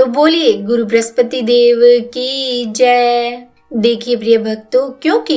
तो बोलिए गुरु बृहस्पति देव की जय। देखिए प्रिय भक्तों, क्योंकि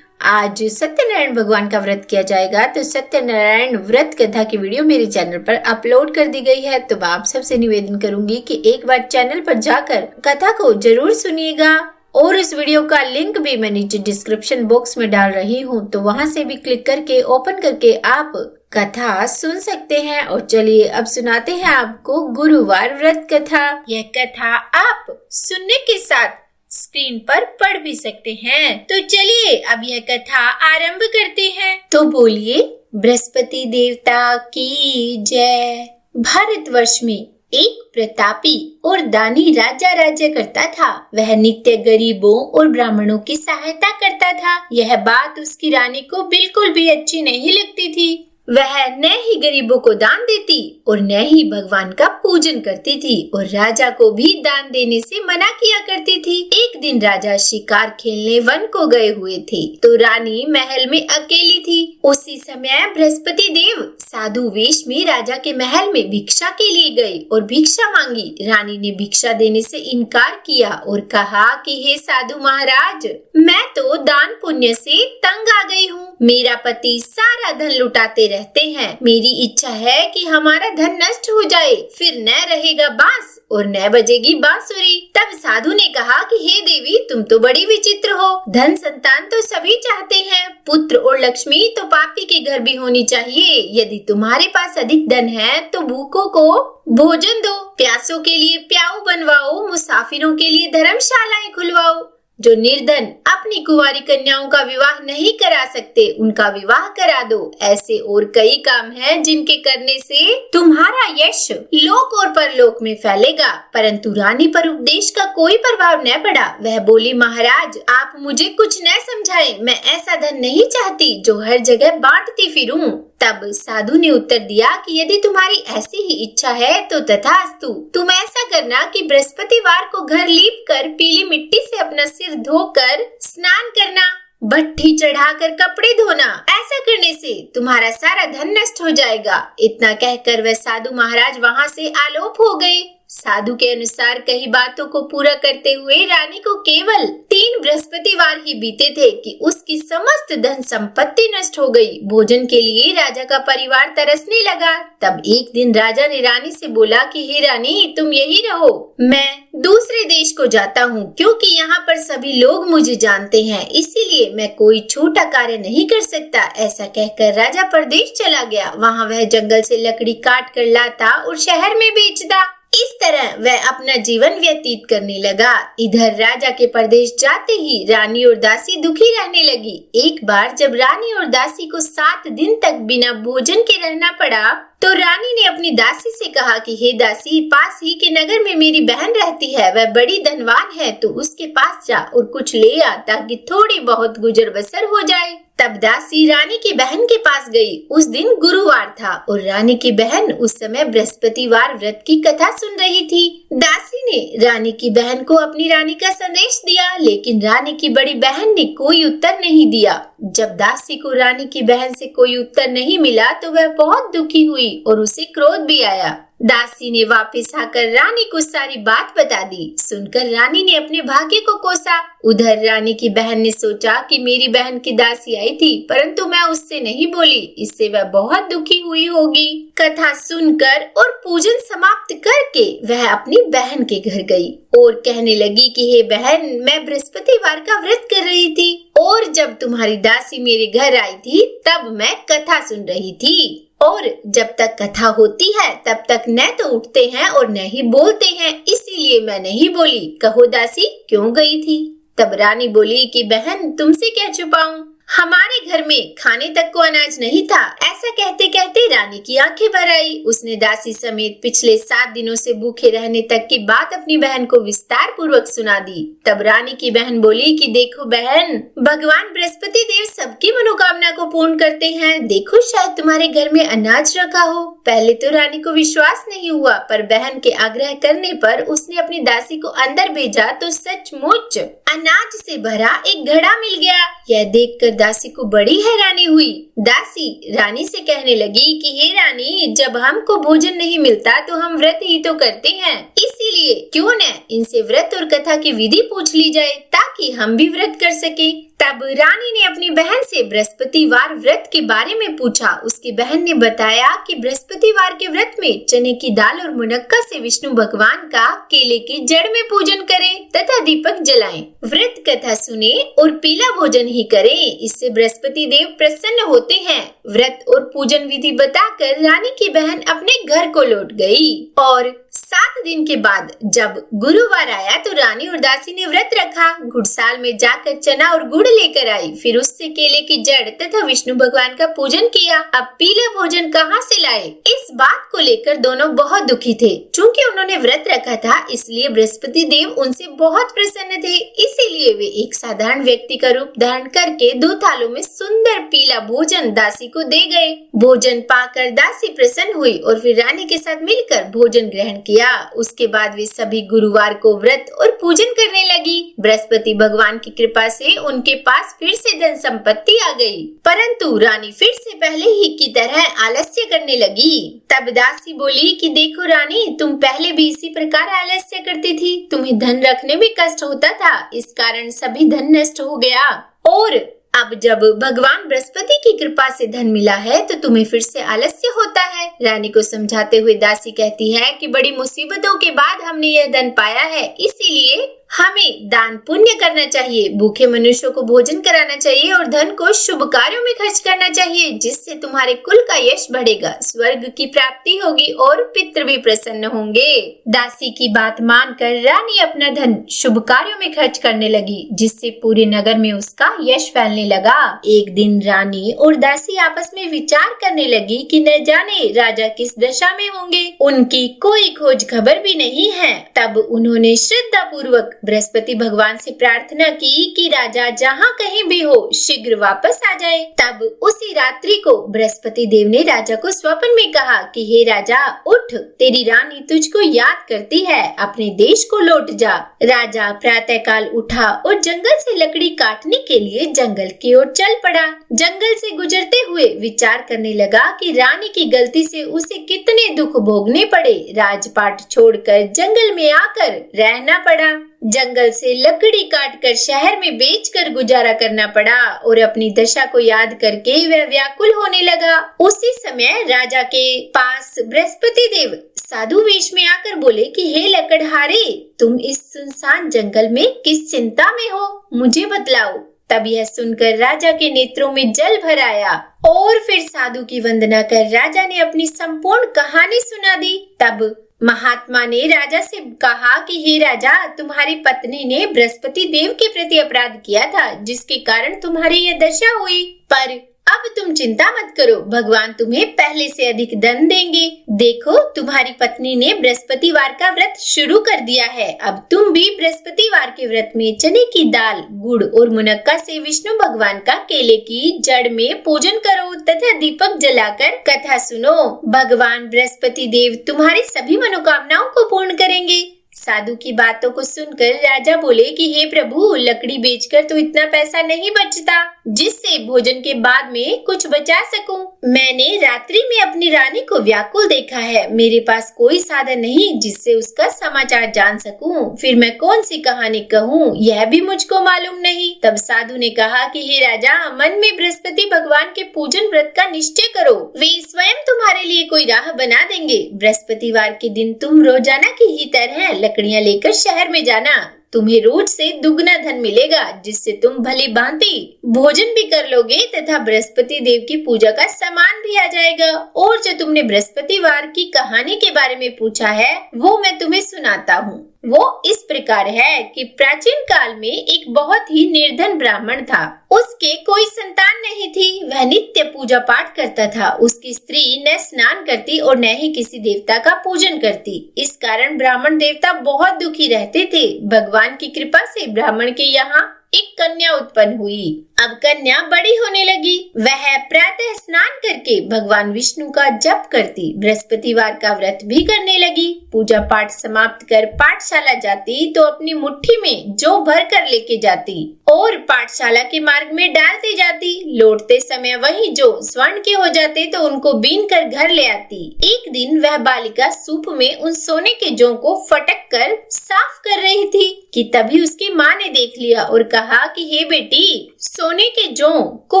आज सत्यनारायण भगवान का व्रत किया जाएगा, तो सत्यनारायण व्रत कथा की वीडियो मेरे चैनल पर अपलोड कर दी गई है। तो मैं आप सबसे निवेदन करूंगी कि एक बार चैनल पर जाकर कथा को जरूर सुनिएगा, और इस वीडियो का लिंक भी मैं नीचे डिस्क्रिप्शन बॉक्स में डाल रही हूँ, तो वहाँ से भी क्लिक करके ओपन करके आप कथा सुन सकते हैं। और चलिए अब सुनाते हैं आपको गुरुवार व्रत कथा। यह कथा आप सुनने के साथ स्क्रीन पर पढ़ भी सकते हैं। तो चलिए अब यह कथा आरंभ करते हैं। तो बोलिए बृहस्पति देवता की जय। भारतवर्ष में एक प्रतापी और दानी राजा राज्य करता था। वह नित्य गरीबों और ब्राह्मणों की सहायता करता था। यह बात उसकी रानी को बिल्कुल भी अच्छी नहीं लगती थी। वह न ही गरीबों को दान देती और न ही भगवान का पूजन करती थी, और राजा को भी दान देने से मना किया करती थी। एक दिन राजा शिकार खेलने वन को गए हुए थे, तो रानी महल में अकेली थी। उसी समय बृहस्पति देव साधु वेश में राजा के महल में भिक्षा के लिए गए और भिक्षा मांगी। रानी ने भिक्षा देने से इनकार किया और कहा कि हे साधु महाराज, मैं तो दान पुण्य से तंग आ गई हूँ। मेरा पति सारा धन लुटाते रहते हैं। मेरी इच्छा है कि हमारा धन नष्ट हो जाए, फिर न रहेगा बांस और न बजेगी बांसुरी। तब साधु ने कहा कि हे देवी, तुम तो बड़ी विचित्र हो। धन संतान तो सभी चाहते हैं, पुत्र और लक्ष्मी तो पापी के घर भी होनी चाहिए। यदि तुम्हारे पास अधिक धन है तो भूखों को भोजन दो, प्यासों के लिए प्याऊ बनवाओ, मुसाफिरों के लिए धर्मशालाएं खुलवाओ। जो निर्धन अपनी कुंवारी कन्याओं का विवाह नहीं करा सकते, उनका विवाह करा दो। ऐसे और कई काम हैं जिनके करने से तुम्हारा यश लोक और परलोक में फैलेगा। परंतु रानी पर उपदेश का कोई प्रभाव न पड़ा। वह बोली, महाराज आप मुझे कुछ न समझाएं। मैं ऐसा धन नहीं चाहती जो हर जगह बांटती फिरूं। तब साधु ने उत्तर दिया कि यदि तुम्हारी ऐसी ही इच्छा है तो तथास्तु। तुम ऐसा करना कि बृहस्पतिवार को घर लीप कर पीली मिट्टी से अपना सिर धोकर स्नान करना, भट्ठी चढ़ाकर कपड़े धोना। ऐसा करने से तुम्हारा सारा धन नष्ट हो जाएगा। इतना कहकर वह साधु महाराज वहाँ से आलोप हो गए। साधु के अनुसार कई बातों को पूरा करते हुए रानी को केवल 3 बृहस्पतिवार ही बीते थे कि उसकी समस्त धन संपत्ति नष्ट हो गई। भोजन के लिए राजा का परिवार तरसने लगा। तब एक दिन राजा ने रानी से बोला कि हे रानी, तुम यही रहो, मैं दूसरे देश को जाता हूँ, क्योंकि यहाँ पर सभी लोग मुझे जानते हैं, इसीलिए मैं कोई छोटा कार्य नहीं कर सकता। ऐसा कहकर राजा परदेश चला गया। वहाँ वह जंगल से लकड़ी काट कर लाता और शहर में बेचता। इस तरह वह अपना जीवन व्यतीत करने लगा। इधर राजा के परदेश जाते ही रानी और दासी दुखी रहने लगी। एक बार जब रानी और दासी को 7 दिन तक बिना भोजन के रहना पड़ा, तो रानी ने अपनी दासी से कहा कि हे दासी, पास ही के नगर में मेरी बहन रहती है, वह बड़ी धनवान है, तो उसके पास जा और कुछ ले आ ताकि थोड़ी बहुत गुजर बसर हो जाए। तब दासी रानी की बहन के पास गई। उस दिन गुरुवार था और रानी की बहन उस समय बृहस्पतिवार व्रत की कथा सुन रही थी। दासी ने रानी की बहन को अपनी रानी का संदेश दिया, लेकिन रानी की बड़ी बहन ने कोई उत्तर नहीं दिया। जब दासी को रानी की बहन से कोई उत्तर नहीं मिला तो वह बहुत दुखी हुई और उसे क्रोध भी आया। दासी ने वापस आकर रानी को सारी बात बता दी। सुनकर रानी ने अपने भाग्य को कोसा। उधर रानी की बहन ने सोचा कि मेरी बहन की दासी आई थी, परंतु मैं उससे नहीं बोली, इससे वह बहुत दुखी हुई होगी। कथा सुनकर और पूजन समाप्त करके वह अपनी बहन के घर गई और कहने लगी कि हे बहन, मैं बृहस्पतिवार का व्रत कर रही थी और जब तुम्हारी दासी मेरे घर आई थी तब मैं कथा सुन रही थी, और जब तक कथा होती है तब तक न तो उठते हैं और न ही बोलते हैं, इसीलिए मैं नहीं बोली। कहो दासी, क्यों गई थी? तब रानी बोली कि बहन, तुमसे क्या छुपाऊं, हमारे घर में खाने तक को अनाज नहीं था। ऐसा कहते कहते रानी की आंखें भर आई। उसने दासी समेत पिछले 7 दिनों से भूखे रहने तक की बात अपनी बहन को विस्तार पूर्वक सुना दी। तब रानी की बहन बोली कि देखो बहन, भगवान बृहस्पति देव सबकी मनोकामना को पूर्ण करते हैं। देखो, शायद तुम्हारे घर में अनाज रखा हो। पहले तो रानी को विश्वास नहीं हुआ, पर बहन के आग्रह करने पर उसने अपनी दासी को अंदर भेजा तो सचमुच अनाज से भरा एक घड़ा मिल गया। यह देखकर दासी को बड़ी हैरानी हुई। दासी रानी से कहने लगी कि हे रानी, जब हमको भोजन नहीं मिलता तो हम व्रत ही तो करते हैं, इसीलिए क्यों न इनसे व्रत और कथा की विधि पूछ ली जाए ताकि हम भी व्रत कर सके। तब रानी ने अपनी बहन से बृहस्पतिवार व्रत के बारे में पूछा। उसकी बहन ने बताया कि बृहस्पतिवार के व्रत में चने की दाल और मुनक्का से विष्णु भगवान का केले की जड़ में पूजन करें तथा दीपक जलाएं। व्रत कथा सुने और पीला भोजन ही करें, इससे बृहस्पति देव प्रसन्न होते हैं। व्रत और पूजन विधि बताकर रानी की बहन अपने घर को लौट गई और 7 दिन के बाद जब गुरुवार आया तो रानी और दासी ने व्रत रखा। घुड़साल में जाकर चना और गुड़ लेकर आई, फिर उससे केले की जड़ तथा विष्णु भगवान का पूजन किया। अब पीला भोजन कहाँ से लाए? इस बात को लेकर दोनों बहुत दुखी थे। चूँकि उन्होंने व्रत रखा था इसलिए बृहस्पति देव उनसे बहुत प्रसन्न थे, इसीलिए वे एक साधारण व्यक्ति का रूप धारण करके 2 थालों में सुंदर पीला भोजन दासी को दे गए। भोजन पाकर दासी प्रसन्न हुई और फिर रानी के साथ मिलकर भोजन ग्रहण किया। उसके बाद वे सभी गुरुवार को व्रत और पूजन करने लगी। बृहस्पति भगवान की कृपा से उनके पास फिर से धन संपत्ति आ गई, परंतु रानी फिर से पहले ही की तरह आलस्य करने लगी। तब दासी बोली कि देखो रानी, तुम पहले भी इसी प्रकार आलस्य करती थी। तुम्हें धन रखने में कष्ट होता था, इस कारण सभी धन नष्ट हो गया। और अब जब भगवान बृहस्पति की कृपा से धन मिला है तो तुम्हें फिर से आलस्य होता है। रानी को समझाते हुए दासी कहती है कि बड़ी मुसीबतों के बाद हमने यह धन पाया है, इसीलिए हमें दान पुण्य करना चाहिए, भूखे मनुष्यों को भोजन कराना चाहिए और धन को शुभ कार्यों में खर्च करना चाहिए, जिससे तुम्हारे कुल का यश बढ़ेगा, स्वर्ग की प्राप्ति होगी और पितृ भी प्रसन्न होंगे। दासी की बात मानकर रानी अपना धन शुभ कार्यों में खर्च करने लगी, जिससे पूरे नगर में उसका यश फैलने लगा। एक दिन रानी और दासी आपस में विचार करने लगी कि न जाने राजा किस दशा में होंगे, उनकी कोई खोज खबर भी नहीं है। तब उन्होंने श्रद्धा पूर्वक बृहस्पति भगवान से प्रार्थना की कि राजा जहाँ कहीं भी हो शीघ्र वापस आ जाए। तब उसी रात्रि को बृहस्पति देव ने राजा को स्वप्न में कहा कि हे राजा, उठ, तेरी रानी तुझको याद करती है, अपने देश को लौट जा। राजा प्रातःकाल उठा और जंगल से लकड़ी काटने के लिए जंगल की ओर चल पड़ा। जंगल से गुजरते हुए विचार करने लगा कि रानी की गलती से उसे कितने दुख भोगने पड़े। राजपाट छोड़कर जंगल में आकर रहना पड़ा। जंगल से लकड़ी काटकर शहर में बेचकर गुजारा करना पड़ा और अपनी दशा को याद करके वह व्याकुल होने लगा। उसी समय राजा के पास बृहस्पति देव साधु वेश में आकर बोले कि हे लकड़हारे, तुम इस सुनसान जंगल में किस चिंता में हो, मुझे बतलाओ। तब यह सुनकर राजा के नेत्रों में जल भर आया और फिर साधु की वंदना कर राजा ने अपनी संपूर्ण कहानी सुना दी। तब महात्मा ने राजा से कहा कि हे राजा, तुम्हारी पत्नी ने बृहस्पति देव के प्रति अपराध किया था, जिसके कारण तुम्हारी यह दशा हुई। पर अब तुम चिंता मत करो, भगवान तुम्हें पहले से अधिक धन देंगे। देखो, तुम्हारी पत्नी ने बृहस्पतिवार का व्रत शुरू कर दिया है। अब तुम भी बृहस्पतिवार के व्रत में चने की दाल, गुड़ और मुनक्का से विष्णु भगवान का केले की जड़ में पूजन करो तथा दीपक जलाकर कथा सुनो। भगवान बृहस्पति देव तुम्हारी सभी मनोकामनाओं को पूर्ण करेंगे। साधु की बातों को सुनकर राजा बोले कि हे प्रभु, लकड़ी बेचकर तो इतना पैसा नहीं बचता जिससे भोजन के बाद में कुछ बचा सकूं। मैंने रात्रि में अपनी रानी को व्याकुल देखा है, मेरे पास कोई साधन नहीं जिससे उसका समाचार जान सकूं। फिर मैं कौन सी कहानी कहूं, यह भी मुझको मालूम नहीं। तब साधु ने कहा कि हे राजा, मन में बृहस्पति भगवान के पूजन व्रत का निश्चय करो, वे स्वयं तुम्हारे लिए कोई राह बना देंगे। बृहस्पतिवार के दिन तुम रोजाना की ही तरह लकड़ियां लेकर शहर में जाना, तुम्हें रोज से दुगना धन मिलेगा, जिससे तुम भली भांति भोजन भी कर लोगे तथा बृहस्पति देव की पूजा का सामान भी आ जाएगा। और जो तुमने बृहस्पतिवार की कहानी के बारे में पूछा है वो मैं तुम्हें सुनाता हूँ। वो इस प्रकार है कि प्राचीन काल में एक बहुत ही निर्धन ब्राह्मण था। उसके कोई संतान नहीं थी। वह नित्य पूजा पाठ करता था। उसकी स्त्री न स्नान करती और न ही किसी देवता का पूजन करती। इस कारण ब्राह्मण देवता बहुत दुखी रहते थे। भगवान की कृपा से ब्राह्मण के यहाँ एक कन्या उत्पन्न हुई। अब कन्या बड़ी होने लगी। वह प्रातः स्नान करके भगवान विष्णु का जप करती, बृहस्पतिवार का व्रत भी करने लगी। पूजा पाठ समाप्त कर पाठशाला जाती तो अपनी मुट्ठी में जौ भर कर लेके जाती और पाठशाला के मार्ग में डालती जाती। लौटते समय वही जौ स्वर्ण के हो जाते तो उनको बीन कर घर ले आती। एक दिन वह बालिका सूप में उन सोने के जौ को फटक कर साफ कर रही थी कि तभी उसकी माँ ने देख लिया और कहा कि हे बेटी, सोने के जौ को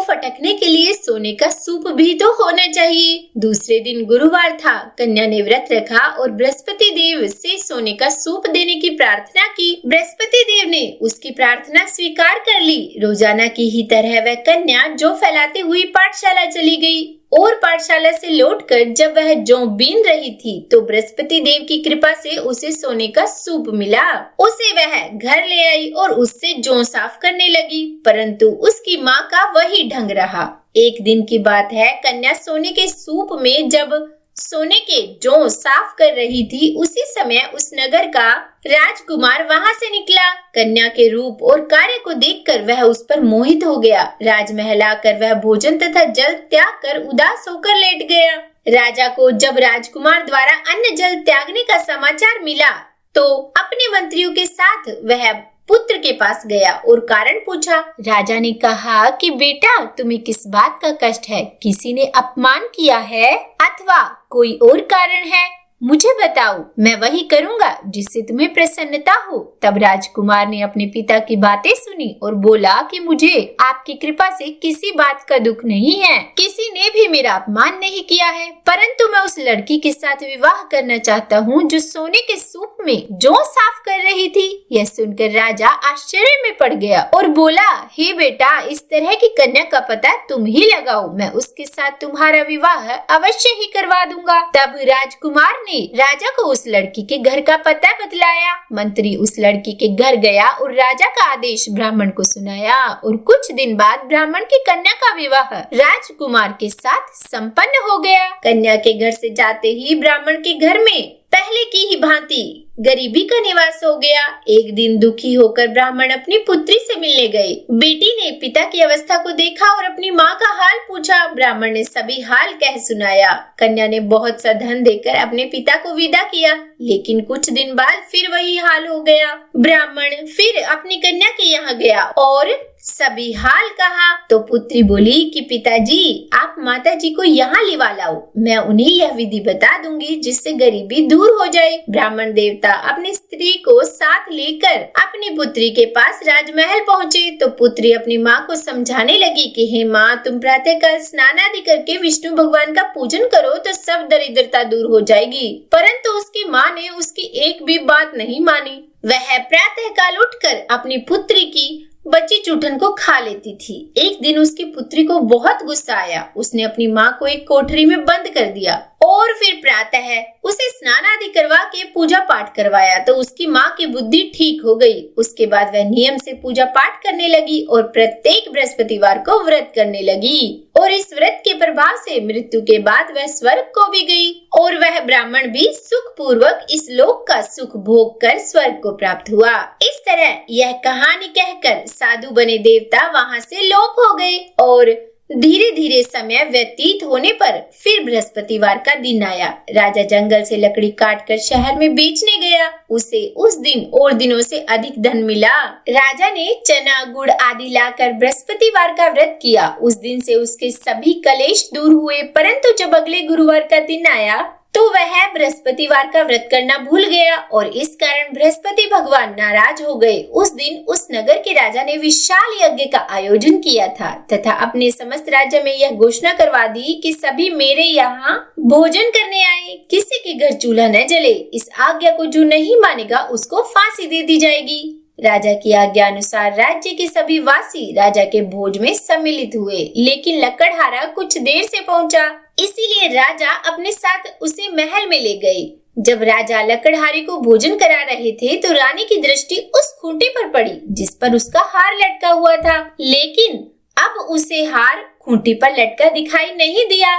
फटकने के लिए सोने का सूप भी तो होना चाहिए। दूसरे दिन गुरुवार था। कन्या ने व्रत रखा और बृहस्पति देव से सोने का सूप देने की प्रार्थना की। बृहस्पति देव ने उसकी प्रार्थना स्वीकार कर ली। रोजाना की ही तरह वह कन्या जौ फैलाते हुई पाठशाला चली गई और पाठशाला से लौटकर जब वह जौ बीन रही थी तो बृहस्पति देव की कृपा से उसे सोने का सूप मिला। उसे वह घर ले आई और उससे जौ साफ करने लगी, परंतु उसकी माँ का वही ढंग रहा। एक दिन की बात है, कन्या सोने के सूप में जब सोने के जौ साफ कर रही थी, उसी समय उस नगर का राजकुमार वहां से निकला। कन्या के रूप और कार्य को देखकर वह उस पर मोहित हो गया। राजमहल आकर वह भोजन तथा जल त्याग कर उदास होकर लेट गया। राजा को जब राजकुमार द्वारा अन्न जल त्यागने का समाचार मिला तो अपने मंत्रियों के साथ वह पुत्र के पास गया और कारण पूछा। राजा ने कहा कि बेटा, तुम्हें किस बात का कष्ट है? किसी ने अपमान किया है अथवा कोई और कारण है? मुझे बताओ, मैं वही करूंगा जिससे तुम्हें प्रसन्नता हो। तब राजकुमार ने अपने पिता की बातें सुनी और बोला कि मुझे आपकी कृपा से किसी बात का दुख नहीं है। किसी ने भी मेरा अपमान नहीं किया है, परंतु मैं उस लड़की के साथ विवाह करना चाहता हूँ जो सोने के सूप में जौ साफ कर रही थी। यह सुनकर राजा आश्चर्य में पड़ गया और बोला, हे बेटा, इस तरह की कन्या का पता तुम ही लगाओ। मैं उसके साथ तुम्हारा विवाह अवश्य ही करवा दूंगा। तब राजकुमार ने राजा को उस लड़की के घर का पता बतलाया। मंत्री उस लड़की के घर गया और राजा का आदेश ब्राह्मण को सुनाया और कुछ दिन बाद ब्राह्मण की कन्या का विवाह राजकुमार के साथ संपन्न हो गया। कन्या के घर से जाते ही ब्राह्मण के घर में पहले की ही भांति गरीबी का निवास हो गया। एक दिन दुखी होकर ब्राह्मण अपनी पुत्री से मिलने गए। बेटी ने पिता की अवस्था को देखा और अपनी माँ का हाल पूछा। ब्राह्मण ने सभी हाल कह सुनाया। कन्या ने बहुत सा धन देकर अपने पिता को विदा किया, लेकिन कुछ दिन बाद फिर वही हाल हो गया। ब्राह्मण फिर अपनी कन्या के यहाँ गया और सभी हाल कहा तो पुत्री बोली कि पिताजी, आप माताजी को यहाँ लिवा लाओ। मैं उन्हें यह विधि बता दूंगी जिससे गरीबी दूर हो जाए। ब्राह्मण देवता अपनी स्त्री को साथ लेकर अपनी पुत्री के पास राजमहल पहुँचे तो पुत्री अपनी माँ को समझाने लगी कि हे माँ, तुम प्रातःकाल स्नान आदि करके विष्णु भगवान का पूजन करो तो सब दरिद्रता दूर हो जाएगी। परंतु उसकी माँ ने उसकी एक भी बात नहीं मानी। वह प्रातःकाल उठकर अपनी पुत्री की बची चूठन को खा लेती थी। एक दिन उसकी पुत्री को बहुत गुस्सा आया। उसने अपनी माँ को एक कोठरी में बंद कर दिया और फिर प्रातः उसे स्नान आदि करवा के पूजा पाठ करवाया तो उसकी माँ की बुद्धि ठीक हो गई। उसके बाद वह नियम से पूजा पाठ करने लगी और प्रत्येक बृहस्पतिवार को व्रत करने लगी और इस व्रत के प्रभाव से मृत्यु के बाद वह स्वर्ग को भी गई और वह ब्राह्मण भी सुख पूर्वक इस लोक का सुख भोग कर स्वर्ग को प्राप्त हुआ। इस तरह यह कहानी कहकर साधु बने देवता वहाँ से लोप हो गए और धीरे धीरे समय व्यतीत होने पर फिर बृहस्पतिवार का दिन आया। राजा जंगल से लकड़ी काटकर शहर में बेचने गया। उसे उस दिन और दिनों से अधिक धन मिला। राजा ने चना गुड़ आदि लाकर बृहस्पतिवार का व्रत किया। उस दिन से उसके सभी कलेश दूर हुए, परंतु जब अगले गुरुवार का दिन आया तो वह बृहस्पतिवार का व्रत करना भूल गया और इस कारण बृहस्पति भगवान नाराज हो गए। उस दिन उस नगर के राजा ने विशाल यज्ञ का आयोजन किया था तथा अपने समस्त राज्य में यह घोषणा करवा दी कि सभी मेरे यहाँ भोजन करने आए। किसी के घर चूल्हा न जले। इस आज्ञा को जो नहीं मानेगा उसको फांसी दे दी जाएगी। राजा की आज्ञा अनुसार राज्य के सभी वासी राजा के भोज में सम्मिलित हुए, लेकिन लकड़हारा कुछ देर से पहुंचा, इसीलिए राजा अपने साथ उसे महल में ले गए। जब राजा लकड़हारे को भोजन करा रहे थे तो रानी की दृष्टि उस खूंटी पर पड़ी जिस पर उसका हार लटका हुआ था, लेकिन अब उसे हार खूंटी पर लटका दिखाई नहीं दिया।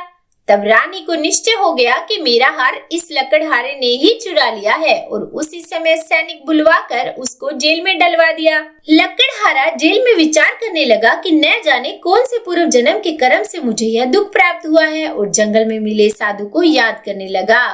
तब रानी को निश्चय हो गया कि मेरा हार इस लकड़हारे ने ही चुरा लिया है और उसी समय सैनिक बुलवाकर उसको जेल में डलवा दिया। लकड़हारा जेल में विचार करने लगा कि न जाने कौन से पूर्व जन्म के कर्म से मुझे यह दुख प्राप्त हुआ है और जंगल में मिले साधु को याद करने लगा।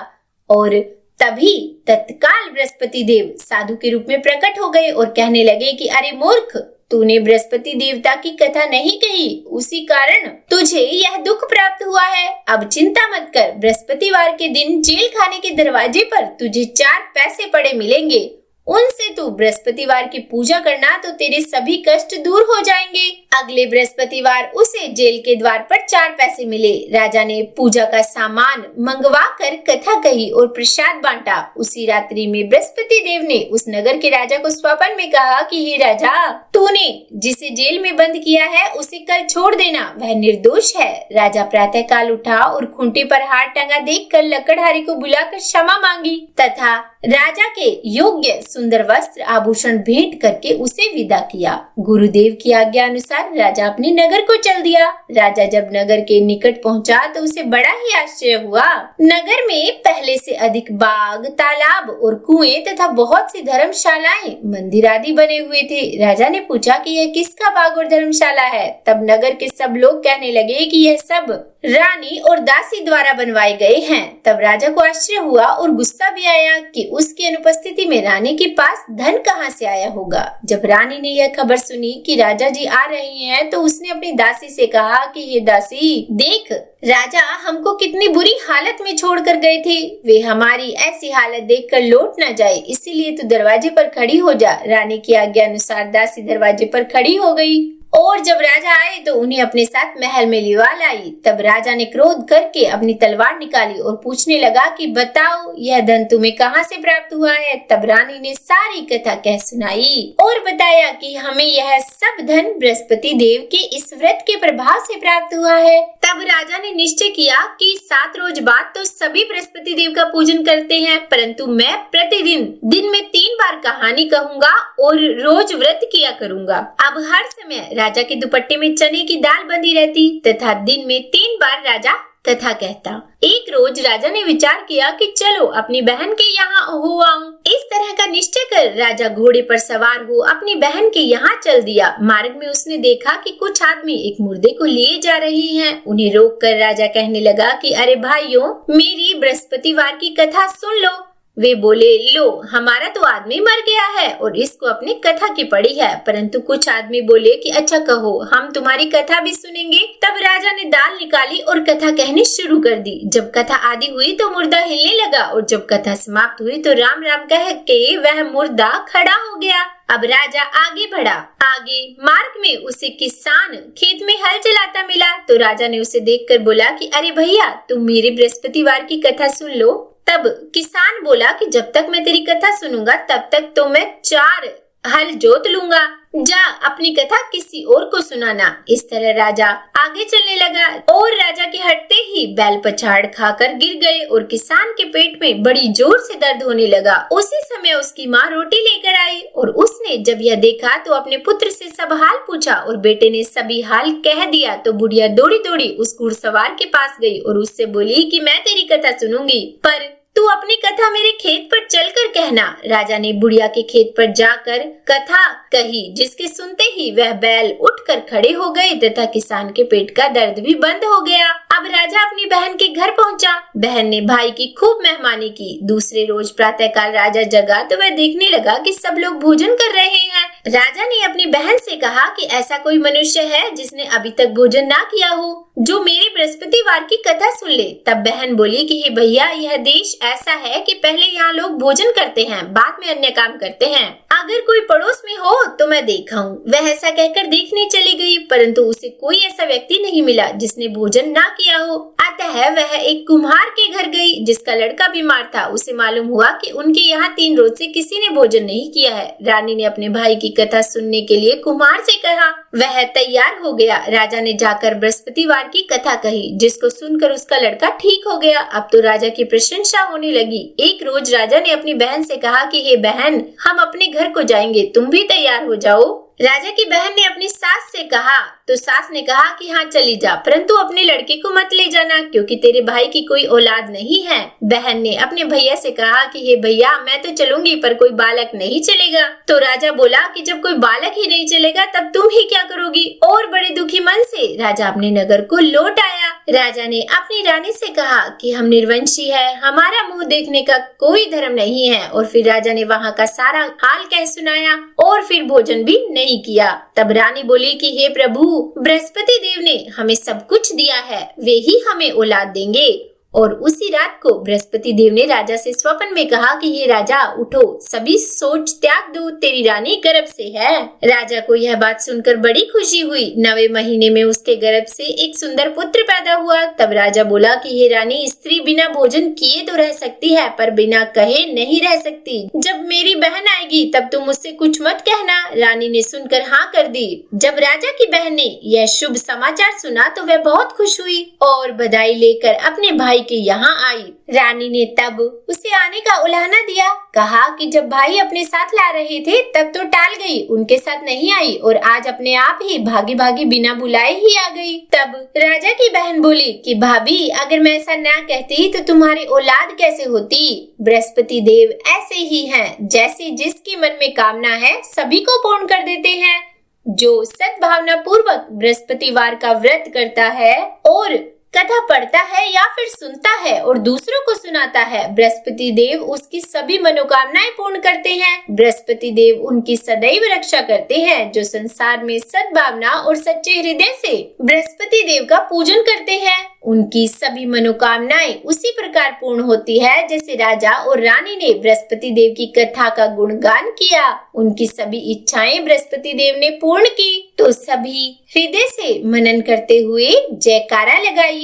और तभी तत्काल बृहस्पति देव साधु के रूप में प्रकट हो गए और कहने लगे कि अरे मूर्ख, तूने बृहस्पति देवता की कथा नहीं कही, उसी कारण तुझे यह दुख प्राप्त हुआ है। अब चिंता मत कर, बृहस्पतिवार के दिन जेल खाने के दरवाजे पर तुझे 4 पैसे पड़े मिलेंगे, उनसे तू बृहस्पतिवार की पूजा करना तो तेरे सभी कष्ट दूर हो जाएंगे। अगले बृहस्पतिवार उसे जेल के द्वार पर 4 पैसे मिले। राजा ने पूजा का सामान मंगवा कर कथा कही और प्रसाद बांटा। उसी रात्रि में बृहस्पति देव ने उस नगर के राजा को स्वप्न में कहा कि हे राजा, तूने जिसे जेल में बंद किया है उसे कल छोड़ देना, वह निर्दोष है। राजा प्रातः काल उठा और खूंटे पर हार टंगा देखकर लकड़हारे को बुलाकर क्षमा मांगी तथा राजा के योग्य सुंदर वस्त्र आभूषण भेंट करके उसे विदा किया। गुरुदेव की आज्ञा अनुसार राजा अपने नगर को चल दिया। राजा जब नगर के निकट पहुंचा तो उसे बड़ा ही आश्चर्य हुआ। नगर में पहले से अधिक बाग, तालाब और कुएं तथा बहुत सी धर्मशालाएं, मंदिर आदि बने हुए थे। राजा ने पूछा कि यह किसका बाग और धर्मशाला है। तब नगर के सब लोग कहने लगे कि यह सब रानी और दासी द्वारा बनवाए गए हैं। तब राजा को आश्चर्य हुआ और गुस्सा भी आया कि उसकी अनुपस्थिति में रानी के पास धन कहाँ से आया होगा। जब रानी ने यह खबर सुनी कि राजा जी आ रहे हैं तो उसने अपनी दासी से कहा कि ये दासी, देख, राजा हमको कितनी बुरी हालत में छोड़कर गए थे, वे हमारी ऐसी हालत देखकर लौट न जाए, इसीलिए तू दरवाजे पर खड़ी हो जा। रानी की आज्ञा अनुसार दासी दरवाजे पर खड़ी हो गई और जब राजा आए तो उन्हें अपने साथ महल में लिवा लाई। तब राजा ने क्रोध करके अपनी तलवार निकाली और पूछने लगा कि बताओ, यह धन तुम्हें कहाँ से प्राप्त हुआ है। तब रानी ने सारी कथा कह सुनाई और बताया कि हमें यह सब धन बृहस्पति देव के इस व्रत के प्रभाव से प्राप्त हुआ है। तब राजा ने निश्चय किया कि 7 रोज बाद तो सभी बृहस्पति देव का पूजन करते हैं, परंतु मैं प्रतिदिन दिन में 3 बार कहानी कहूँगा और रोज व्रत किया करूँगा। अब हर समय राजा के दुपट्टे में चने की दाल बंधी रहती तथा दिन में 3 बार राजा कथा कहता। एक रोज राजा ने विचार किया कि चलो अपनी बहन के यहाँ हो आऊं। इस तरह का निश्चय कर राजा घोड़े पर सवार हो अपनी बहन के यहाँ चल दिया। मार्ग में उसने देखा कि कुछ आदमी एक मुर्दे को लिए जा रहे हैं। उन्हें रोककर राजा कहने लगा कि अरे भाइयों, मेरी बृहस्पतिवार की कथा सुन लो। वे बोले, लो, हमारा तो आदमी मर गया है और इसको अपनी कथा की पड़ी है। परंतु कुछ आदमी बोले कि अच्छा कहो, हम तुम्हारी कथा भी सुनेंगे। तब राजा ने दाल निकाली और कथा कहनी शुरू कर दी। जब कथा आदि हुई तो मुर्दा हिलने लगा और जब कथा समाप्त हुई तो राम राम कह के वह मुर्दा खड़ा हो गया। अब राजा आगे बढ़ा। आगे मार्ग में उसे किसान खेत में हल चलाता मिला तो राजा ने उसे देखकर बोला कि अरे भैया, तुम मेरे बृहस्पतिवार की कथा सुन लो। तब किसान बोला कि जब तक मैं तेरी कथा सुनूंगा तब तक तो मैं 4 हल जोत लूंगा, जा अपनी कथा किसी और को सुनाना। इस तरह राजा आगे चलने लगा और राजा के हटते ही बैल पछाड़ खाकर गिर गए और किसान के पेट में बड़ी जोर से दर्द होने लगा। उसी समय उसकी माँ रोटी लेकर आई और उसने जब यह देखा तो अपने पुत्र से सब हाल पूछा और बेटे ने सभी हाल कह दिया। तो बुढ़िया दौड़ी दौड़ी उस घुड़सवार के पास गई और उससे बोली कि मैं तेरी कथा सुनूंगी, पर तू अपनी कथा मेरे खेत पर चलकर कहना। राजा ने बुढ़िया के खेत पर जाकर कथा कही, जिसके सुनते ही वह बैल उठकर खड़े हो गए तथा किसान के पेट का दर्द भी बंद हो गया। अब राजा अपनी बहन के घर पहुंचा। बहन ने भाई की खूब मेहमानी की। दूसरे रोज प्रातःकाल राजा जगा तो वह देखने लगा कि सब लोग भोजन कर रहे हैं। राजा ने अपनी बहन से कहा कि ऐसा कोई मनुष्य है जिसने अभी तक भोजन ना किया हो, जो मेरे बृहस्पतिवार की कथा सुन ले। तब बहन बोली कि हे भैया, यह देश ऐसा है कि पहले यहाँ लोग भोजन करते हैं, बाद में अन्य काम करते हैं। अगर कोई पड़ोस में हो तो मैं दिखाऊं। वह ऐसा कहकर देखने चली गई, परंतु उसे कोई ऐसा व्यक्ति नहीं मिला जिसने भोजन ना किया हो। अतः वह एक कुम्हार के घर गई जिसका लड़का बीमार था। उसे मालूम हुआ कि उनके यहाँ 3 रोज से किसी ने भोजन नहीं किया है। रानी ने अपने भाई की कथा सुनने के लिए कुम्हार से कहा। वह तैयार हो गया। राजा ने जाकर बृहस्पतिवार की कथा कही, जिसको सुनकर उसका लड़का ठीक हो गया। अब तो राजा की प्रशंसा होने लगी। एक रोज राजा ने अपनी बहन से कहा कि हे बहन, हम अपने घर को जाएंगे, तुम भी तैयार हो जाओ। राजा की बहन ने अपनी सास से कहा तो सास ने कहा कि हाँ चली जा, परंतु अपने लड़के को मत ले जाना क्योंकि तेरे भाई की कोई औलाद नहीं है। बहन ने अपने भैया से कहा कि हे भैया मैं तो चलूंगी पर कोई बालक नहीं चलेगा। तो राजा बोला कि जब कोई बालक ही नहीं चलेगा तब तुम ही क्या करोगी। और बड़े दुखी मन से राजा अपने नगर को लौट आया। राजा ने अपनी रानी से कहा कि हम निर्वंशी है, हमारा मुंह देखने का कोई धर्म नहीं है। और फिर राजा ने वहाँ का सारा हाल कह सुनाया और फिर भोजन भी नहीं किया। तब रानी बोली कि हे प्रभु, बृहस्पति देव ने हमें सब कुछ दिया है, वे ही हमें औलाद देंगे। और उसी रात को बृहस्पति देव ने राजा से स्वप्न में कहा कि हे राजा उठो, सभी सोच त्याग दो, तेरी रानी गर्भ से है। राजा को यह बात सुनकर बड़ी खुशी हुई। 9वें महीने में उसके गर्भ से एक सुंदर पुत्र पैदा हुआ। तब राजा बोला कि हे रानी, स्त्री बिना भोजन किए तो रह सकती है पर बिना कहे नहीं रह सकती। जब मेरी बहन आएगी तब तुम मुझसे कुछ मत कहना। रानी ने सुनकर हाँ कर दी। जब राजा की बहन ने यह शुभ समाचार सुना तो वह बहुत खुश हुई और बधाई लेकर अपने भाई के यहाँ आई। रानी ने तब उसे आने का उलाहना दिया, कहा कि जब भाई अपने साथ ला रहे थे तब तो टाल गई, उनके साथ नहीं आई और आज अपने आप ही भागी भागी बिना बुलाए ही आ गई। तब राजा की बहन बोली कि भाभी, अगर मैं ऐसा ना कहती तो तुम्हारी औलाद कैसे होती। बृहस्पति देव ऐसे ही हैं, जैसे जिसके मन में कामना है सभी को पूर्ण कर देते हैं। जो सद्भावना पूर्वक बृहस्पतिवार का व्रत करता है और कथा पढ़ता है या फिर सुनता है और दूसरों को सुनाता है, बृहस्पति देव उसकी सभी मनोकामनाएं पूर्ण करते हैं। बृहस्पति देव उनकी सदैव रक्षा करते हैं जो संसार में सद्भावना और सच्चे हृदय से बृहस्पति देव का पूजन करते हैं। उनकी सभी मनोकामनाएं उसी प्रकार पूर्ण होती है जैसे राजा और रानी ने बृहस्पति देव की कथा का गुणगान किया। उनकी सभी इच्छाएं बृहस्पति देव ने पूर्ण की। तो सभी हृदय से मनन करते हुए जयकारा लगाइए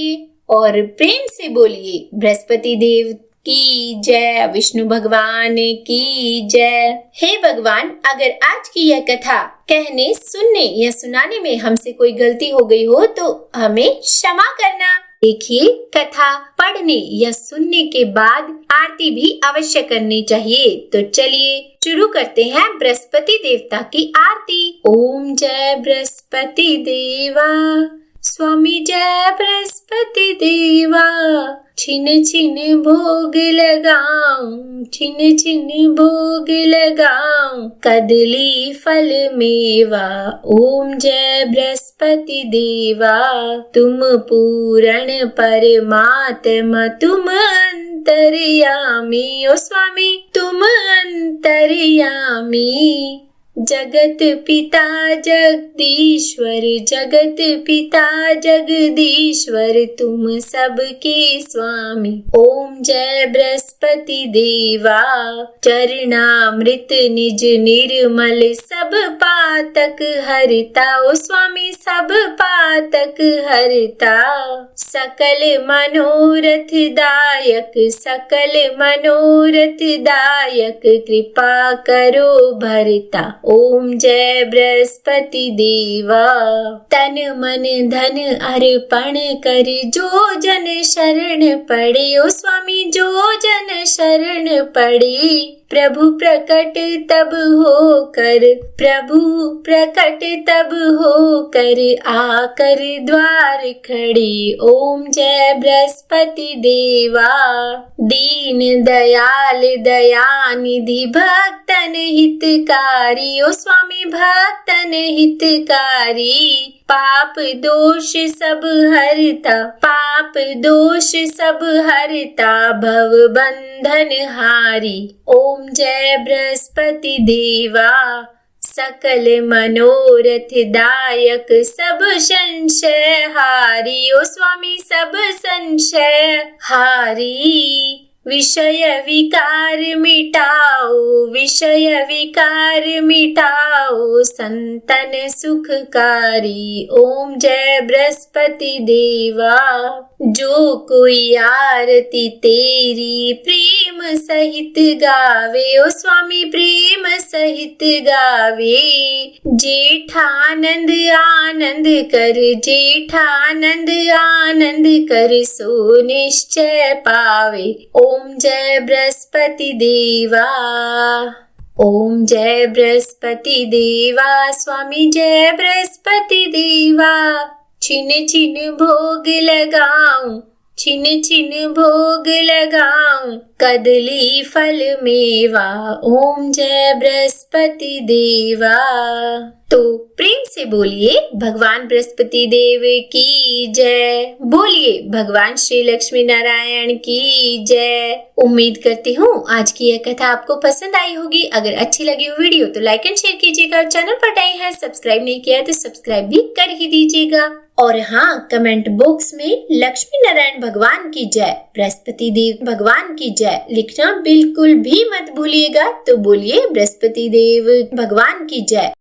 और प्रेम से बोलिए, बृहस्पति देव की जय, विष्णु भगवान की जय। हे भगवान, अगर आज की यह कथा कहने, सुनने या सुनाने में हमसे कोई गलती हो गई हो तो हमें क्षमा करना। देखिए, कथा पढ़ने या सुनने के बाद आरती भी अवश्य करनी चाहिए। तो चलिए शुरू करते हैं बृहस्पति देवता की आरती। ओम जय बृहस्पति देवा, स्वामी जय बृहस्पति देवा। छिन छिन भोग लगाऊं, छिन छिन भोग लगाऊं, कदली फल मेवा। ओम जय बृहस्पति देवा, तुम पूर्ण परमात्मा, तुम अंतर्यामी। ओ स्वामी तुम अंतर्यामी। जगत पिता जगदीश्वर, जगत पिता जगदीश्वर, तुम सबके स्वामी। ओम जय बृहस्पति देवा, चरणामृत निज निर्मल, सब पातक हरता। ओ स्वामी सब पातक हरता। सकल मनोरथ दायक, सकल मनोरथ दायक, कृपा करो भरता। ओम जय बृहस्पति देवा, तन मन धन अर्पण कर, जो जन शरण पड़े। ओ स्वामी जो जन शरण पड़े, प्रभु प्रकट तब हो कर, प्रभु प्रकट तब हो कर, आकर द्वार खड़े। ओम जय बृहस्पति देवा, दीन दयाल दयानिधि, भक्तन हितकारी। ओ स्वामी भक्तन हितकारी। पाप दोष सब हरता, पाप दोष सब हरता, भव बंधन हारी। ओम जय बृहस्पति देवा, सकल मनोरथ दायक, सब संशय हारी। ओ स्वामी सब संशय हारी। विषय विकार मिटाओ, विषय विकार मिटाओ, संतन सुखकारी। ओम जय बृहस्पति देवा, जो कोई आरती तेरी प्रेम सहित गावे। ओ स्वामी प्रेम सहित गावे। जेठानंद आनंद कर, जेठानंद आनंद कर, सो निश्चय पावे। ओम जय बृहस्पति देवा। ओम जय बृहस्पति देवा, स्वामी जय बृहस्पति देवा। छिन छिन भोग लगाऊं, छिन छिन भोग लगाऊं, कदली फल मेवा। ओम जय बृहस्पति देवा। तो प्रेम से बोलिए भगवान बृहस्पति देव की जय। बोलिए भगवान श्री लक्ष्मी नारायण की जय। उम्मीद करती हूँ आज की यह कथा आपको पसंद आई होगी। अगर अच्छी लगी हो वीडियो तो लाइक एंड शेयर कीजिएगा और चैनल पर नए हैं सब्सक्राइब नहीं किया तो सब्सक्राइब भी कर ही दीजिएगा। और हाँ, कमेंट बॉक्स में लक्ष्मी नारायण भगवान की जय, बृहस्पति देव भगवान की जय लिखना बिल्कुल भी मत भूलिएगा। तो बोलिए बृहस्पति देव भगवान की जय।